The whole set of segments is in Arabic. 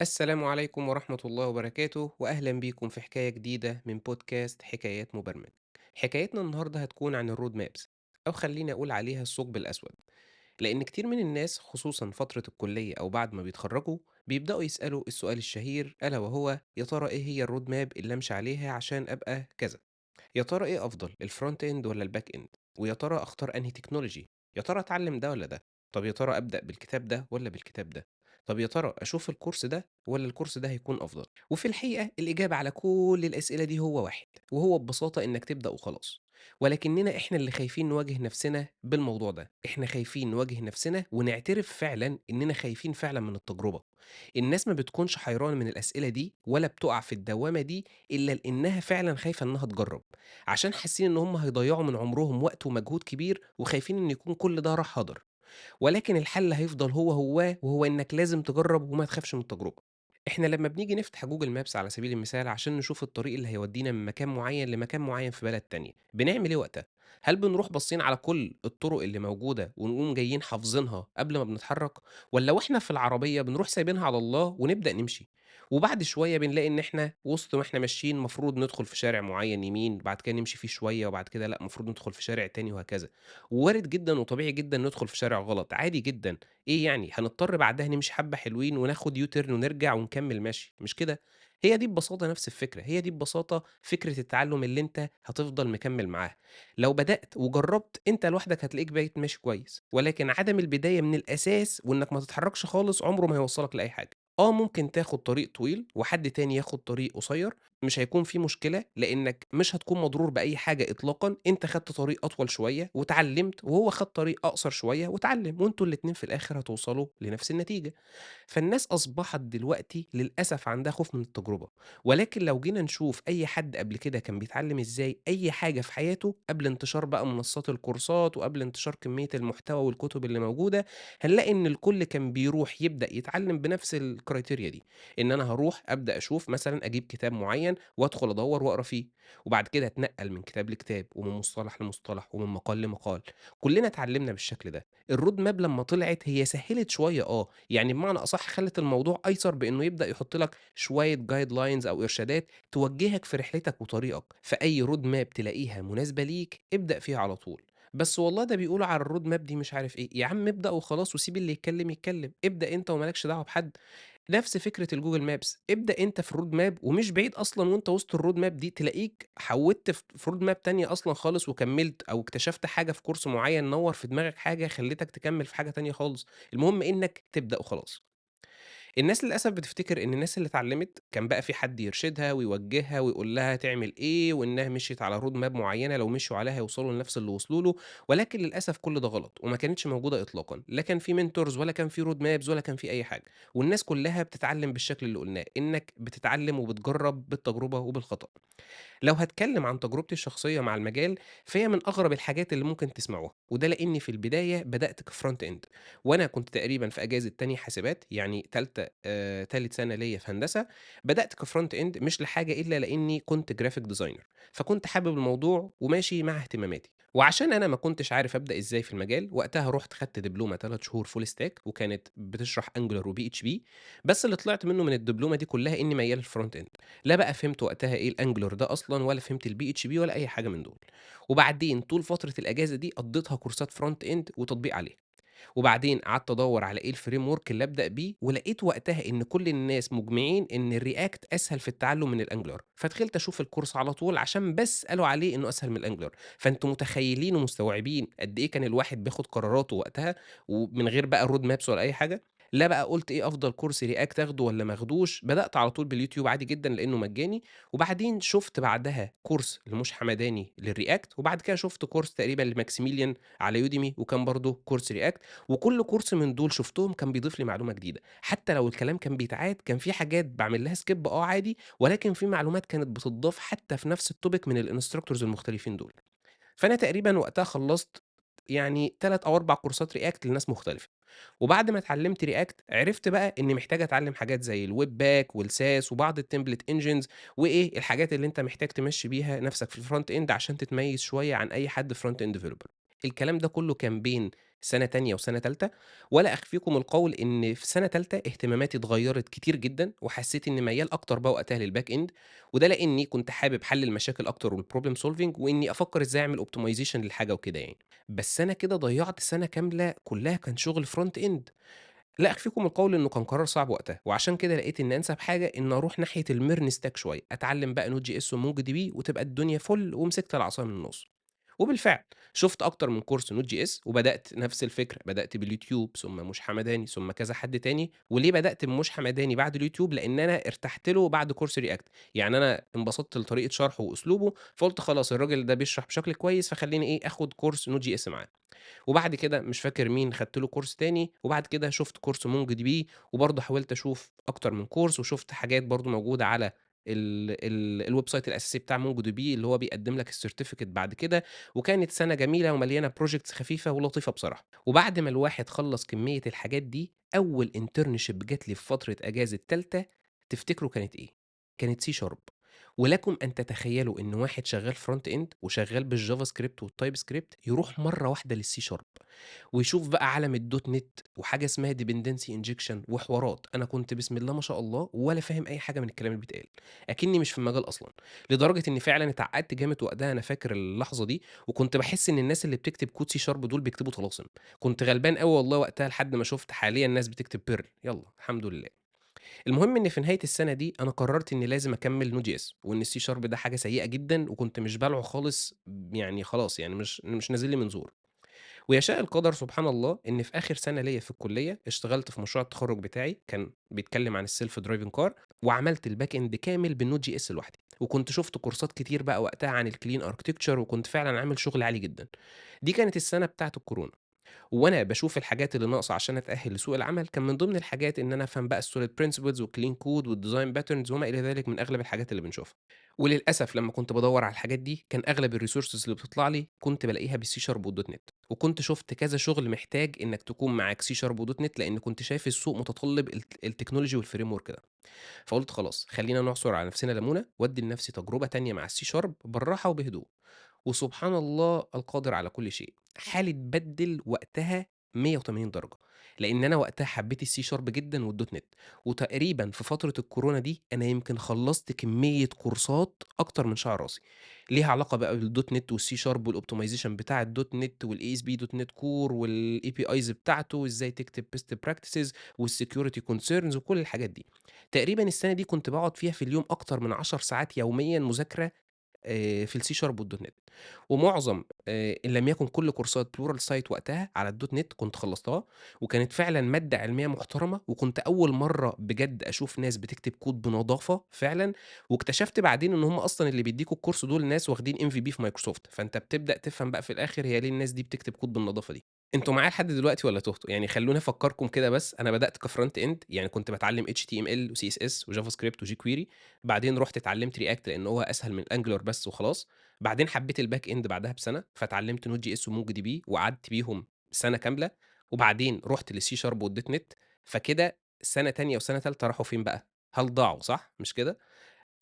السلام عليكم ورحمة الله وبركاته وأهلا بيكم في حكاية جديدة من بودكاست حكايات مبرمج. حكايتنا النهاردة هتكون عن الرود مابس، أو خليني أقول عليها الثقب الأسود. لأن كتير من الناس خصوصا فترة الكلية أو بعد ما بيتخرجوا بيبدأوا يسألوا السؤال الشهير ألا وهو يا ترى إيه هي الرود ماب اللي أمشي عليها عشان أبقى كذا. يا ترى إيه أفضل الفرونت إند ولا الباك إند؟ ويا ترى أختار أنهي تكنولوجي؟ يا ترى أتعلم ده ولا ده؟ طب يا ترى أبدأ بالكتاب ده ولا بالكتاب ده؟ طب يا ترى أشوف الكورس ده ولا الكورس ده هيكون أفضل؟ وفي الحقيقة الإجابة على كل الأسئلة دي هو واحد، وهو ببساطة إنك تبدأ وخلاص. ولكننا إحنا اللي خايفين نواجه نفسنا بالموضوع ده، إحنا خايفين نواجه نفسنا ونعترف فعلا إننا خايفين فعلا من التجربة. الناس ما بتكونش حيرانة من الأسئلة دي ولا بتقع في الدوامة دي إلا لإنها فعلا خايفة إنها تجرب، عشان حاسين إن هم هيضيّعوا من عمرهم وقت ومجهود كبير، وخايفين إن يكون كل ده راح هدر. ولكن الحل هيفضل هو، وهو إنك لازم تجرّب وما تخافش من التجربة. إحنا لمّا بنيجي نفتح Google Maps على سبيل المثال عشان نشوف الطريق اللي هيودينا من مكان معيّن لمكان معيّن في بلد تانية، بنعمل إيه وقتها؟ هل بنروح باصين على كل الطرق اللي موجودة ونقوم جايين حافظينها قبل ما بنتحرك، والّا وإحنا في العربية بنروح سايبينها على الله ونبدأ نمشي؟ وبعد شوية بنلاقي إن إحنا وسط ما إحنا ماشيين مفروض ندخل في شارع معيّن يمين، بعد كده نمشي فيه شوية، وبعد كده لأ، المفروض ندخل في شارع تاني وهكذا. ووارد جدًا وطبيعي جدًا ندخل في شارع غلط، عادي جدًا. إيه يعني هنضطر بعدها نمشي حبة حلوين وناخد U turn ونرجع ونكمّل مشي، مش كده؟ هي دي ببساطة نفس الفكرة، هي دي ببساطة فكرة التعلُّم اللي أنت هتفضل مكمّل معاها. لو بدأت وجرّبت أنت لوحدك هتلاقيك بقيت ماشي كويس، ولكن عدم البداية من الأساس وإنك ما تتحرّكش خالص عمره ما هيوصّلك لأي حاجة. ممكن تاخد طريق طويل وحد تاني ياخد طريق قصير، مش هيكون في مشكلة، لإنك مش هتكون مضرور بأي حاجة إطلاقًا، أنت خدت طريق أطول شوية واتعلّمت، وهو خد طريق أقصر شوية واتعلّم، وأنتم الاتنين في الآخر هتوصلوا لنفس النتيجة. فالناس أصبحت دلوقتي للأسف عندها خوف من التجربة، ولكن لو جينا نشوف أي حد قبل كده كان بيتعلم إزاي أي حاجة في حياته قبل انتشار بقى منصات الكورسات وقبل انتشار كمية المحتوى والكتب اللي موجودة، هنلاقي إن الكل كان بيروح يبدأ يتعلم بنفس الكرايتيريا دي، إن أنا هاروح أبدأ أشوف مثلًا أجيب كتاب معين وأدخل أدوّر وأقرا فيه، وبعد كده أتنقل من كتاب لكتاب ومن مصطلح لمصطلح ومن مقال لمقال. كلنا اتعلمنا بالشكل ده. الroad map لمّا طلعت هي سهّلت شوية يعني بمعنى أصح خلّت الموضوع أيسر بإنه يبدأ يحط لك شوية guidelines أو إرشادات توجّهك في رحلتك وطريقك، فأي road map تلاقيها مناسبة ليك ابدأ فيها على طول. بس والله ده بيقولوا على الroad map دي مش عارف إيه، يا عم ابدأ وخلاص وسيب اللي يتكلم يتكلم، ابدأ أنت وما لكش دعوة بحد. نفس فكرة الجوجل مابس، ابدأ أنت في الroad map ومش بعيد أصلًا وأنت وسط الroad map دي تلاقيك حوّدت في road map تانية أصلًا خالص وكمّلت أو اكتشفت حاجة في كورس معيّن نوّر في دماغك حاجة خلّتك تكمّل في حاجة تانية خالص، المهم إنك تبدأ وخلاص. الناس للأسف بتفتكر إن الناس اللي اتعلّمت كان بقى في حد يرشدها ويوجّهها ويقول لها تعمل إيه، وإنها مشيت على road map معيّنة لو مشيوا عليها هيوصلوا لنفس اللي وصلوا له، ولكن للأسف كل ده غلط وما كانتش موجودة إطلاقًا، لا كان في mentors ولا كان في road maps ولا كان في أي حاجة، والناس كلّها بتتعلّم بالشكل اللي قُلناه، إنك بتتعلّم وبتجرّب بالتجربة وبالخطأ. لو هاتكلم عن تجربتي الشخصية مع المجال، فهي من أغرب الحاجات اللي ممكن تسمعوها، وده لإني في البداية بدأت كfront end، وأنا كنت تقريبًا في أجازة تانية حاسبات، يعني تالت سنة ليّا في هندسة، بدأت كfront end مش لحاجة إلا لإني كنت graphic designer، فكنت حابب الموضوع وماشي مع اهتماماتي، وعشان أنا ما كنتش عارف أبدأ إزاي في المجال، وقتها رُحت خدت دبلومة 3 شهور full stack وكانت بتشرح Angular وPHP، بس اللي طلعت منه من الدبلومة دي كلها إني ميّال للfront end. لا بقى فهمت وقتها إيه الAngular ده أصلًا ولا فهمت الPHP ولا أي حاجة من دول. وبعدين طول فترة الأجازة دي قضيتها كورسات front end وتطبيق عليه. وبعدين قعدت أدوّر على إيه الframework اللي أبدأ بيه، ولقيت وقتها إن كل الناس مجمعين إن الReact أسهل في التعلم من الAngular، فدخلت أشوف الكورس على طول عشان بس قالوا عليه إنه أسهل من الAngular. فأنتم متخيلين ومستوعبين قد إيه كان الواحد بياخد قراراته وقتها ومن غير بقى الroad maps ولا أي حاجة؟ لا بقى قُلت إيه أفضل كورس React آخده والّا ما آخدوش، بدأت على طول باليوتيوب عادي جدًا لإنه مجاني، وبعدين شُفت بعدها كورس لموش حمداني للReact، وبعد كده شُفت كورس تقريبًا لMaximilian على Udemy وكان برضه كورس React، وكل كورس من دول شُفتهم كان بيضيف لي معلومة جديدة، حتى لو الكلام كان بيتعاد كان في حاجات باعمل لها skip عادي، ولكن في معلومات كانت بتضاف حتى في نفس الtopic من الinstructors المختلفين دول. فأنا تقريبًا وقتها خلّصت يعني 3 أو 4 كورسات React لناس مختلفة، وبعد ما اتعلمت React عرفت بقى إني محتاج أتعلم حاجات زي الWebpack والSaaS وبعض الtemplate engines وإيه الحاجات اللي أنت محتاج تمشّي بيها نفْسك في الfront end عشان تتميّز شوية عن أي حد front end developer. الكلام ده كلّه كان بين سنة تانية وسنة تالتة، ولا أخفيكم القول إن في سنة تالتة اهتماماتي اتغيّرت كتير جدًا، وحسّيت إني ميّال أكتر بقى وقتها للback end، وده لإني كنت حابب حل المشاكل أكتر والproblem solving وإني أفكّر إزاي أعمل optimization للحاجة وكده يعني. بس أنا كده ضيّعت سنة كاملة كلّها كان شغل front end. لا أخفيكم القول إنه كان قرار صعب وقتها، وعشان كده لقيت إن أنسب حاجة إن أروح ناحية الMearn stack شوية، أتعلّم بقى Node.js وMongoDB وتبقى الدنيا فُل ومسكت العصاية من النُص. وبالفعل شُفت أكتر من كورس Node.js وبدأت نفس الفكرة، بدأت باليوتيوب ثم موش حمداني ثم كذا حد تاني. وليه بدأت بموش حمداني بعد اليوتيوب؟ لإن أنا ارتحت له بعد كورس React. يعني أنا انبسطت لطريقة شرحه وأسلوبه، فقُلت خلاص الراجل ده بيشرح بشكل كويس، فخلّيني إيه، آخُد كورس Node.js معاه. وبعد كده مش فاكر مين خدت له كورس تاني، وبعد كده شُفت كورس MongoDB، وبرضه حاولت أشوف أكتر من كورس، وشُفت حاجات برضه موجودة على الweb site الأساسي بتاع MongoDB اللي هو بيقدّم لك الcertificate بعد كده. وكانت سَنة جميلة ومليانة projects خفيفة ولطيفة بصراحة. وبعد ما الواحد خلّص كمية الحاجات دي، أول internship جات لي في فترة أجازة تالتة، تفتكروا كانت إيه؟ كانت C# ولكم أن تتخيلوا إن واحد شغال front end وشغال بالJavaScript والTypeScript يروح مرّة واحدة للC# ويشوف بقى عالم الDotNet وحاجة اسمها dependency injection وحوارات. أنا كنت بسم الله ما شاء الله ولا فاهم أي حاجة من الكلام اللي بيتقال، أكني مش في المجال أصلًا. لدرجة إني فعلًا اتعقدت جامد وقتها، أنا فاكر اللحظة دي، وكنت باحس إن الناس اللي بتكتب كود C# دول بيكتبوا طلاسم. كنت غلبان أوي والله وقتها لحد ما شُفت حاليًا ناس بتكتب Perl، يالّا الحمد لله. المهم إن في نهاية السنة دي أنا قررت إني لازم أكمّل Node.js وإن الC# ده حاجة سيئة جدًا وكنت مش بالعه خالص، يعني خلاص يعني مش نازل لي من زور. ويشاء القدر سبحان الله إن في آخر سنة ليّا في الكلية اشتغلت في مشروع التخرُّج بتاعي، كان بيتكلم عن الself driving car، وعملت الback end كامل بالNode.js لوحدي. وكنت شُفت كورسات كتير بقى وقتها عن الclean architecture وكنت فعلًا عامل شغل عالي جدًا. دي كانت السنة بتاعة الكورونا. وأنا باشوف الحاجات اللي ناقصة عشان أتأهل لسوق العمل، كان من ضمن الحاجات إن أنا أفهم بقى الsolid principles والclean code والdesign patterns وما إلى ذلك من أغلب الحاجات اللي بنشوفها. وللأسف لمّا كنت بادوّر على الحاجات دي، كان أغلب الresources اللي بتطلع لي كنت بالاقيها بالC# وال.NET، وكنت شُفت كذا شغل محتاج إنك تكون معاك C# و.NET لإن كنت شايف السوق متطلب التكنولوجي والframework ده. فقُلت خلاص خلّينا نعصر على نفسنا ليمونة وأدّي لنفسي تجربة تانية مع الC# بالراحة وبهدوء. وسبحان الله القادر على كل شيء، حالي اتبدِّل وقتها 180 درجة، لإن أنا وقتها حبّيت الC# جدًا والNet. وتقريبًا في فترة الكورونا دي أنا يمكن خلّصت كمية كورسات أكتر من شعر راسي، ليها علاقة بقى بالNet والC# والoptimization بتاع الNet والASP.NET Core والAPIs بتاعته وإزاي تكتب best practices والsecurity concerns وكل الحاجات دي. تقريبًا السنة دي كنت باقعد فيها في اليوم أكتر من 10 ساعات يوميًا مذاكرة في الC# والNet. ومعظم إن لم يكن كل كورسات pluralsight وقتها على الNet كنت خلّصتها، وكانت فعلًا مادة علمية محترمة، وكنت أول مرّة بجد أشوف ناس بتكتب كود بنضافة فعلًا. واكتشفت بعدين إن هم أصلًا اللي بيدّيكوا الكورس دول ناس واخدين MVP في مايكروسوفت، فأنت بتبدأ تفهم بقى في الآخر هي ليه الناس دي بتكتب كود بالنضافة دي. أنتم معايا لحد دلوقتي والّا تُهتوا؟ يعني خلّوني أفكّركم كده بس. أنا بدأت كfront end، يعني كنت باتعلّم HTML وCSS وJavaScript وjQuery. بعدين رُحت اتعلّمت React لإن هو أسهل من Angular بس وخلاص. بعدين حبّيت الback end بعدها بسَنة، فاتعلّمت Node.js وMongoDB وقعدت بيهم سَنة كاملة. وبعدين رُحت للC# والNet. فكده سَنة تانية وسَنة تالتة راحوا فين بقى؟ هل ضاعوا صح، مش كده؟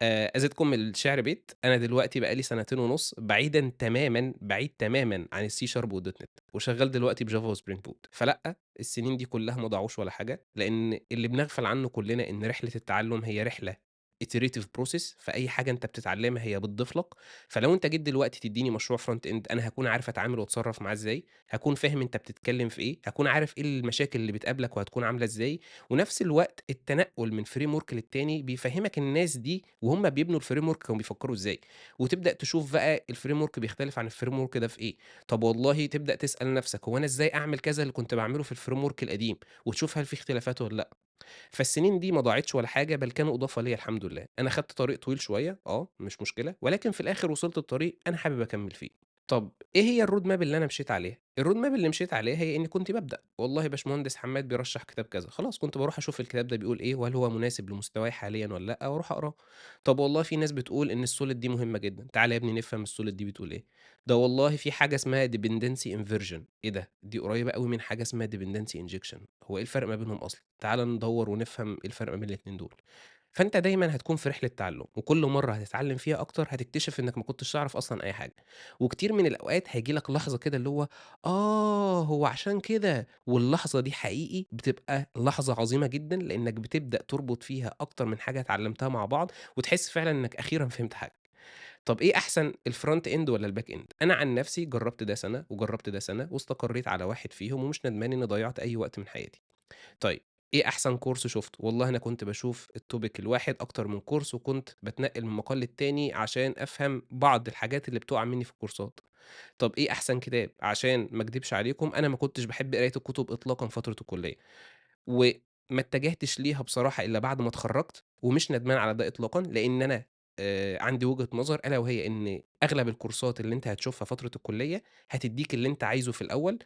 أزيدكم من الشعر بيت، أنا دلوقتي بقى لي سنتين ونُص بعيدًا تمامًا، بعيد تمامًا عن الC# والNet وشغّال دلوقتي بJava وSpring Boot. فلأ، السنين دي كلّها ما ضاعوش ولا حاجة، لإن اللي بنغفل عنّه كلّنا إن رحلة التعلُّم هي رحلة iterative process، فأي حاجة أنت بتتعلّمها هي بتضيف لك. فلو أنت جيت دلوقتي تدّيني مشروع front end أنا هاكون عارف أتعامل وأتصرّف معاه إزاي، هاكون فاهم أنت بتتكلّم في إيه، هاكون عارف إيه المشاكل اللي بتقابلك وهتكون عاملة إزاي. ونفس الوقت التنقل من framework للتاني بيفهّمك الناس دي وهُم بيبنوا الframework كانوا بيفكّروا إزاي. وتبدأ تشوف بقى الframework بيختلف عن الframework ده في إيه. طب والله تبدأ تسأل نفسك هو أنا إزاي أعمل كذا اللي كنت باعمله في الframework القديم، وتشوف هل في اختلافات والّا لأ. فالسنين دي ما ضاعتش ولا حاجة، بل كانوا إضافة ليّا الحمد لله. أنا خدت طريق طويل شوية مش مشكلة، ولكن في الآخر وصلت لطريق أنا حابب أكمّل فيه. طب إيه هي الroad map اللي أنا مشيت عليها؟ الroad map اللي مشيت عليها هي إني كنت بابدأ، والله باشمهندس حماد بيرشّح كتاب كذا، خلاص كنت باروح أشوف الكتاب ده بيقول إيه، وهل هو مناسب لمستواي حاليًا والّا لأ، وأروح أقراه. طب والله في ناس بتقول إن الsolid دي مهمة جدًا، تعالَ يا ابني نفهم الsolid دي بتقول إيه. ده والله في حاجة اسمها dependency inversion، إيه ده؟ دي قريبة أوي من حاجة اسمها dependency injection، هو إيه الفرق ما بينهم أصلًا؟ تعالَ ندوّر ونفهم إيه الفرق ما بين الاتنين دول. فأنت دايمًا هتكون في رحلة تعلُّم، وكل مرّة هتتعلّم فيها أكتر هتكتشف إنّك ما كنتش تعرف أصلًا أي حاجة، وكتير من الأوقات هييجي لك لحظة كده اللي هو هو عشان كده، واللحظة دي حقيقي بتبقى لحظة عظيمة جدًا، لإنّك بتبدأ تربط فيها أكتر من حاجة اتعلّمتها مع بعض، وتحس فعلًا إنّك أخيرًا فهمت حاجة. طَب إيه أحسن الfront end والّا الback end؟ أنا عن نَفْسي جرّبت ده سَنة، وجرّبت ده سَنة، واستقريت على واحد فيهم، ومش ندمان إنّي ضيّعت أي وقت من حياتي. طيب، إيه أحسن كورس شُفته؟ والله أنا كنت باشوف الtopic الواحد أكتر من كورس، وكنت باتنقّل من مقال للتاني عشان أفهم بعض الحاجات اللي بتُقع منّي في الكورسات. طب إيه أحسن كتاب؟ عشان ما أكدبش عليكم أنا ما كنتش باحب قراية الكتب إطلاقًا فترة الكُلّية، وما اتجهتش ليها بصراحة إلا بعد ما اتخرّجت، ومش ندمان على ده إطلاقًا، لإن أنا عندي وجهة نظر ألا وهي إن أغلب الكورسات اللي أنت هتشوفها فترة الكُلّية هتدّيك اللي أنت عايزه في الأول،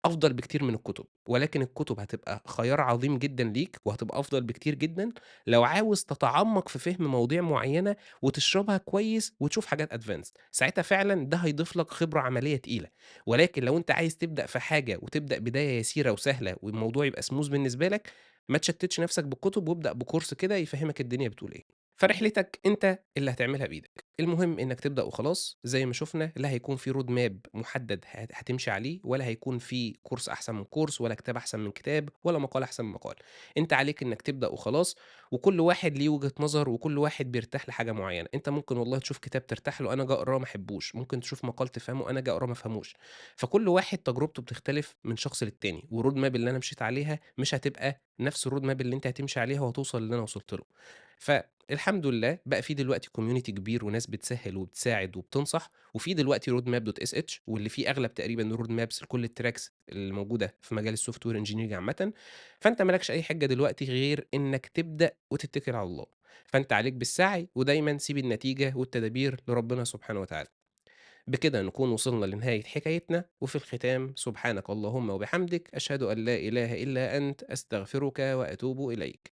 أفضل بكتير من الكُتب، ولكن الكُتب هتبقى خيار عظيم جدًا ليك، وهتبقى أفضل بكتير جدًا لو عاوز تتعمّق في فهم مواضيع معيّنة وتشربها كويس وتشوف حاجات advanced، ساعتها فعلًا ده هيضيف لك خبرة عملية تقيلة، ولكن لو أنت عايز تبدأ في حاجة وتبدأ بداية يسيرة وسهلة والموضوع يبقى smooth بالنسبة لك، ما تشتِّتش نَفْسك بالكُتب وابدأ بكورس كده يفهّمك الدنيا بتقول إيه. فرحلتك أنت اللي هتعملها بإيدك، المهم إنّك تبدأ وخلاص، زي ما شُفنا لا هيكون في road map محدد هتمشي عليه، ولا هيكون في كورس أحسن من كورس، ولا كتاب أحسن من كتاب، ولا مقال أحسن من مقال، أنت عليك إنّك تبدأ وخلاص، وكل واحد ليه وجهة نظر، وكل واحد بيرتاح لحاجة معيّنة، أنت ممكن والله تشوف كتاب ترتاح له، أنا آجي أقراه ما أحبوش، ممكن تشوف مقال تفهمه، أنا آجي أقراه ما أفهموش، فكل واحد تجربته بتختلف من شخص للتاني، والroad map اللي أنا مشيت عليها مش هتبقى نفس الroad map اللي أنت هتمشي عليها وهتوصل للي أنا وصلت له. فالحمد لله بقى في دلوقتي community كبير وناس بتسهّل وبتساعد وبتنصح، وفي دلوقتي roadmap.sh واللي فيه أغلب تقريبًا road maps لكل الtracks اللي موجودة في مجال الsoftware engineering عامةً، فأنت ما لكش أي حِجة دلوقتي غير إنّك تبدأ وتتّكل على الله، فأنت عليك بالسعي ودايمًا سيب النتيجة والتدابير لربنا سبحانه وتعالى. بكده نكون وصلنا لنهاية حكايتنا، وفي الختام سبحانك اللهم وبحمدك أشهد أن لا إله إلا أنت أستغفرك وأتوب إليك.